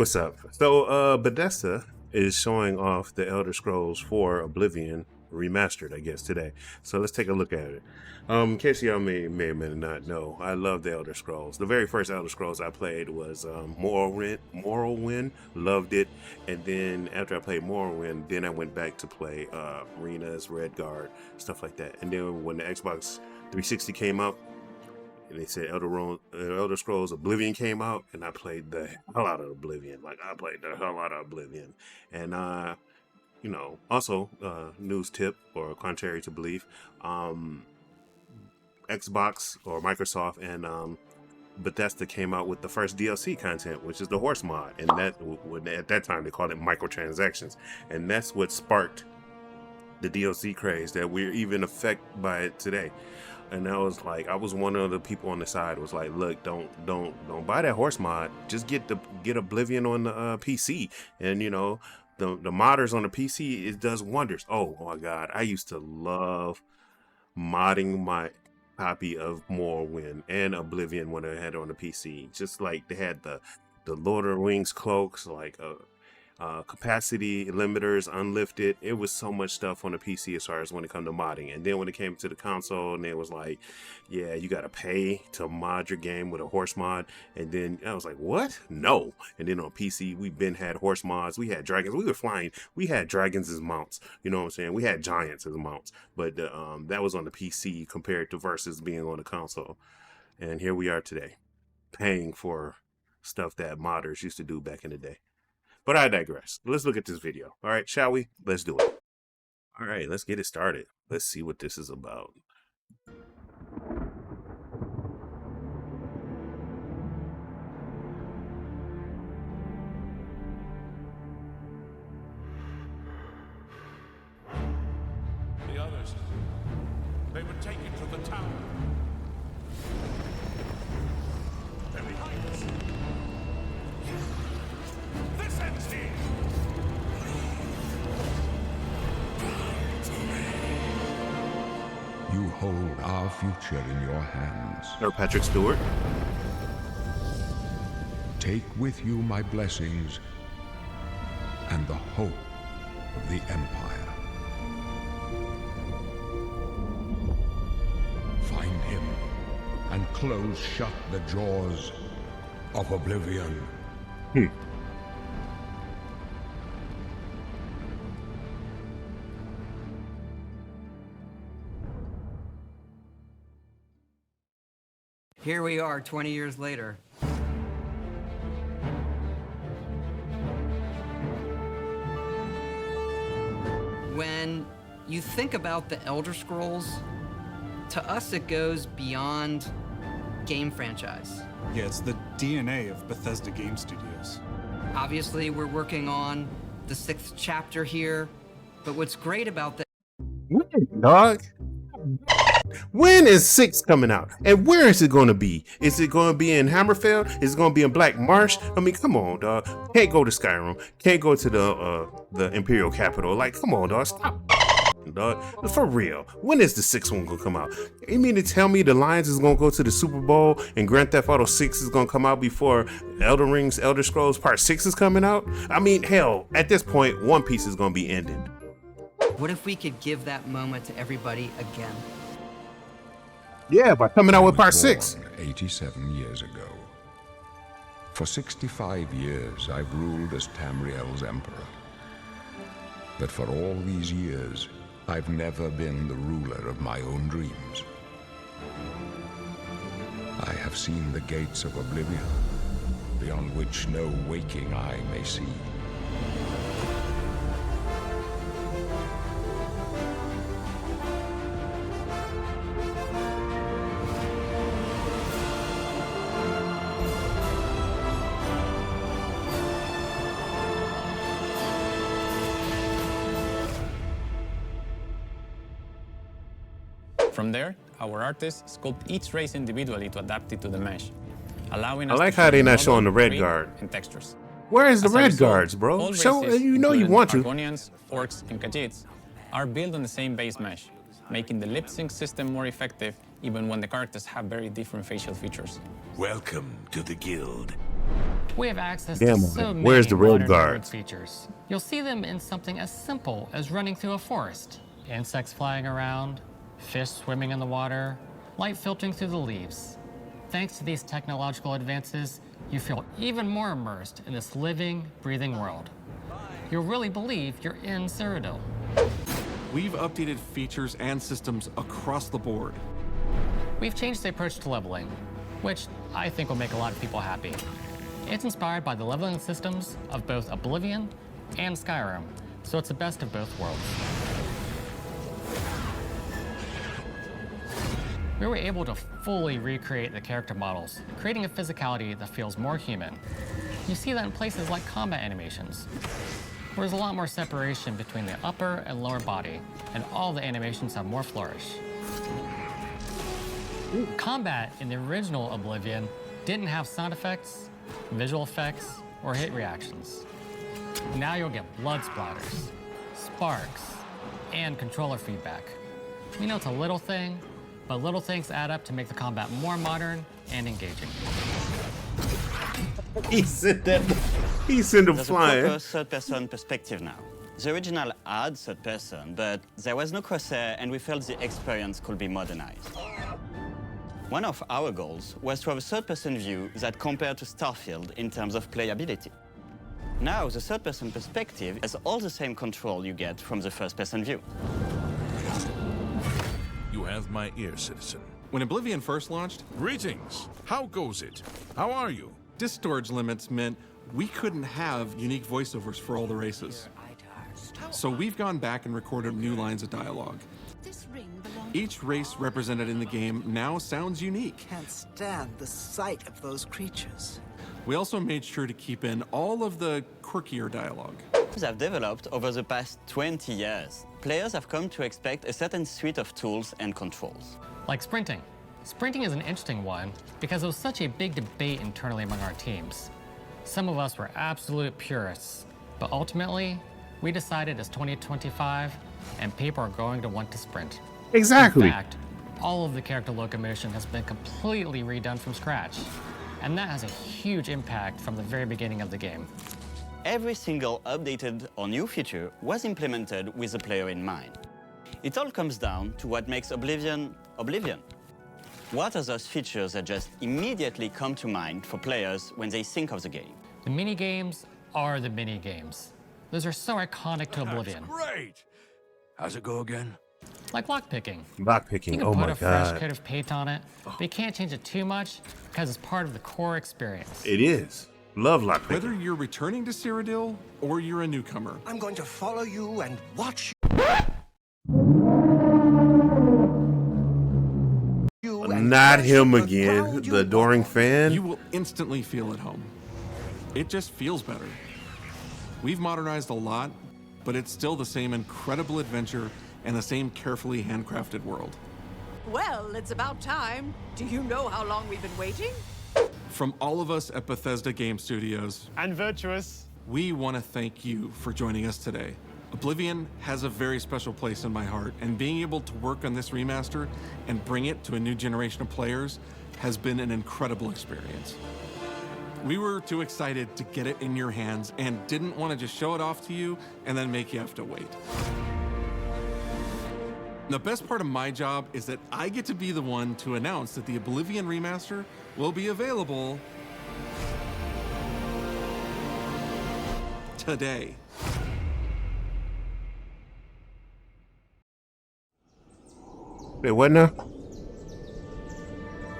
what's up? So Bethesda is showing off the Elder Scrolls 4 Oblivion Remastered, I guess, today. So let's take a look at it. In case y'all may or may not know, I love the Elder Scrolls. The very first Elder Scrolls I played was Morrowind, loved it. And then after I played Morrowind, then I went back to play Arenas, Redguard, stuff like that. And then when the Xbox 360 came out, and they said Elder Scrolls Oblivion came out, and I played the hell out of Oblivion. Like, I played the hell out of Oblivion. And, you know, also, news tip, or contrary to belief, Xbox or Microsoft and Bethesda came out with the first DLC content, which is the horse mod. And that, at that time, they called it microtransactions. And that's what sparked the DLC craze that we're even affected by it today. And I was like, I was one of the people on the side was like, look, don't buy that horse mod. Just get Oblivion on the PC. And you know, the modders on the PC, it does wonders. Oh my God, I used to love modding my copy of Morrowind and Oblivion when I had it on the PC. Just like they had the Lord of the Rings cloaks, like capacity limiters, unlifted. It was so much stuff on the PC as far as when it comes to modding. And then when it came to the console, and it was like, yeah, you gotta pay to mod your game with a horse mod. And then I was like, what? No. And then on PC, we've been had horse mods. We had dragons. We were flying. We had dragons as mounts. You know what I'm saying? We had giants as mounts. But that was on the PC compared to versus being on the console. And here we are today, paying for stuff that modders used to do back in the day. But I digress. Let's look at this video. All right, shall we? Let's do it. All right, let's get it started. Let's see what this is about. The others, they were taken to the tower. They're behind us. This ends here. You hold our future in your hands. Or Patrick Stewart. Take with you my blessings and the hope of the Empire. Find him and close shut the jaws of Oblivion. Here we are 20 years later. When you think about the Elder Scrolls, to us it goes beyond game franchise. Yeah, it's the DNA of Bethesda Game Studios. Obviously, we're working on the 6th chapter here, but what's great about the Dog. When is 6 coming out? And where is it going to be? Is it going to be in Hammerfell? Is it going to be in Black Marsh? I mean, come on, dog. Can't go to Skyrim. Can't go to the Imperial Capital. Like, come on, dog. Stop, dog. For real. When is the 6th one going to come out? You mean to tell me the Lions is going to go to the Super Bowl and Grand Theft Auto 6 is going to come out before Elder Scrolls Part 6 is coming out? I mean, hell, at this point, One Piece is going to be ended. What if we could give that moment to everybody again? Yeah, by coming out with Part 6. 87 years ago. For 65 years, I've ruled as Tamriel's emperor. But for all these years, I've never been the ruler of my own dreams. I have seen the gates of Oblivion, beyond which no waking eye may see. From there, our artists sculpt each race individually to adapt it to the mesh, allowing I us like to how they're show not showing the red grid guard. and textures. Where is the As a red result, guards, bro? all Show, races, you know you including want to. Argonians, Orcs, and Khajiits, are built on the same base mesh, making the lip sync system more effective even when the characters have very different facial features. Welcome to the guild. We have access Damn, to so many where's the road modern neighborhood guards? features. You'll see them in something as simple as running through a forest, insects flying around, fish swimming in the water, light filtering through the leaves. Thanks to these technological advances, you feel even more immersed in this living, breathing world. You'll really believe you're in Cyrodiil. We've updated features and systems across the board. We've changed the approach to leveling, which I think will make a lot of people happy. It's inspired by the leveling systems of both Oblivion and Skyrim, so it's the best of both worlds. We were able to fully recreate the character models, creating a physicality that feels more human. You see that in places like combat animations, where there's a lot more separation between the upper and lower body, and all the animations have more flourish. Combat in the original Oblivion didn't have sound effects, visual effects, or hit reactions. Now you'll get blood splatters, sparks, and controller feedback. We know it's a little thing, but little things add up to make the combat more modern and engaging. He sent them There's flying. a proper third-person perspective now. The original had third-person, but there was no crosshair, and we felt the experience could be modernized. One of our goals was to have a third-person view that compared to Starfield in terms of playability. Now, the third-person perspective has all the same control you get from the first-person view. You have my ear, citizen. When Oblivion first launched, Greetings. How goes it? How are you? disk storage limits meant we couldn't have unique voiceovers for all the races. So we've gone back and recorded new lines of dialogue. Each race represented in the game now sounds unique. Can't stand the sight of those creatures. We also made sure to keep in all of the quirkier dialogue. Have developed over the past 20 years. Players have come to expect a certain suite of tools and controls. Like sprinting. Sprinting is an interesting one because it was such a big debate internally among our teams. Some of us were absolute purists, but ultimately, we decided it's 2025 and people are going to want to sprint. Exactly. In fact, all of the character locomotion has been completely redone from scratch, and that has a huge impact from the very beginning of the game. Every single updated or new feature was implemented with the player in mind. It all comes down to what makes Oblivion, Oblivion. What are those features that just immediately come to mind for players when they think of the game? The mini-games are the mini-games. Those are so iconic to Oblivion. Great. How's it go again? Like lockpicking. Lockpicking, You can oh put my a fresh god. coat of paint on it, but you can't change it too much because it's part of the core experience. It is. Love lockpicking. Whether you're returning to Cyrodiil or you're a newcomer, I'm going to follow you and watch you. and Not him worship again, ground you the adoring fan. you will instantly feel at home. It just feels better. We've modernized a lot, but it's still the same incredible adventure and the same carefully handcrafted world. Well, it's about time. Do you know how long we've been waiting? From all of us at Bethesda Game Studios, And virtuous. we want to thank you for joining us today. Oblivion has a very special place in my heart, and being able to work on this remaster and bring it to a new generation of players has been an incredible experience. We were too excited to get it in your hands and didn't want to just show it off to you and then make you have to wait. The best part of my job is that I get to be the one to announce that the Oblivion Remaster will be available today. Wait, what now?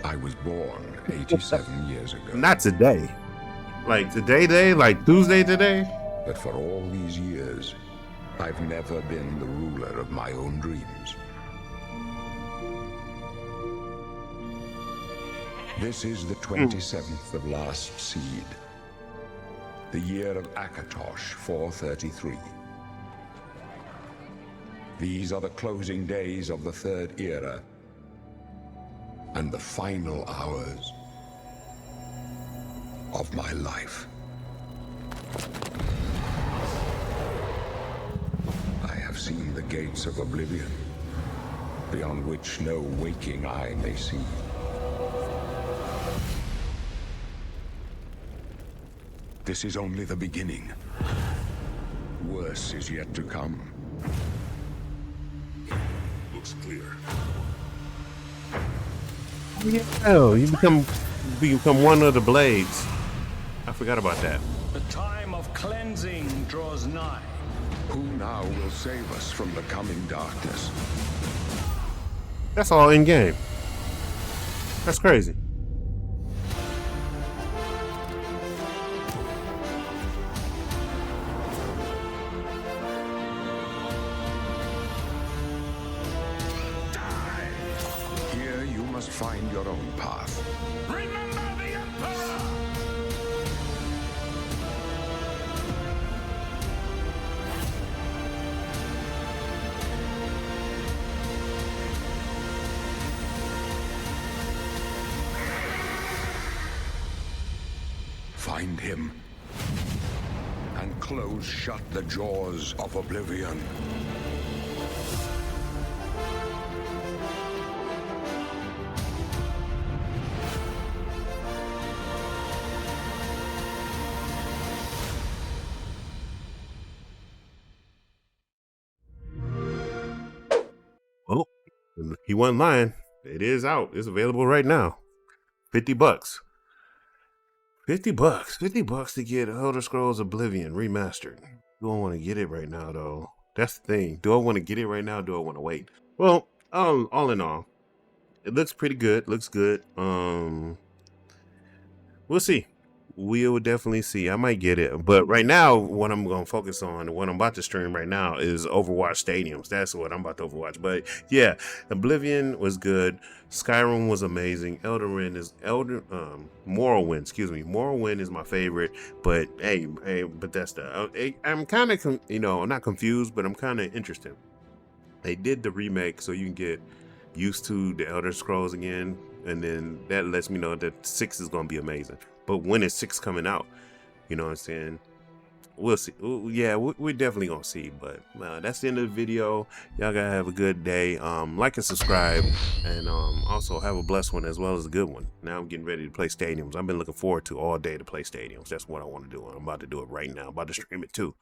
I was born 87 years ago. Not today. Like today, like Tuesday today? But for all these years, I've never been the ruler of my own dreams. This is the 27th of Last Seed, the year of Akatosh 433. These are the closing days of the Third Era and the final hours of my life. I have seen the gates of Oblivion, beyond which no waking eye may see. This is only the beginning. Worse is yet to come. Looks clear. Oh, you become one of the blades. I forgot about that. The time of cleansing draws nigh. Who now will save us from the coming darkness? That's all in game. That's crazy. Here you must find your own path. Remember the Emperor! Find him and close shut the jaws of Oblivion. Oh, he wasn't lying. It is out. It's available right now. $50. $50 to get Elder Scrolls Oblivion Remastered. Do I want to get it right now, though? That's the thing. Do I want to get it right now? Or do I want to wait? Well, all in all, it looks pretty good. Looks good. We'll see. We will definitely see. I might get it, but right now, what I'm going to focus on, what I'm about to stream right now, is Overwatch Stadiums. That's what I'm about to Overwatch. But yeah, Oblivion was good. Skyrim was amazing. Morrowind, excuse me. Morrowind is my favorite. But hey, Bethesda. I'm kind of, not confused, but I'm kind of interested. They did the remake so you can get used to the Elder Scrolls again, and then that lets me know that 6 is going to be amazing. But when is 6 coming out? You know what I'm saying? We'll see. Yeah, we're definitely gonna see. But that's the end of the video. Y'all gotta have a good day. Like and subscribe, and also have a blessed one as well as a good one. Now I'm getting ready to play Stadiums. I've been looking forward to all day to play Stadiums. That's what I want to do. I'm about to do it right now. I'm about to stream it too.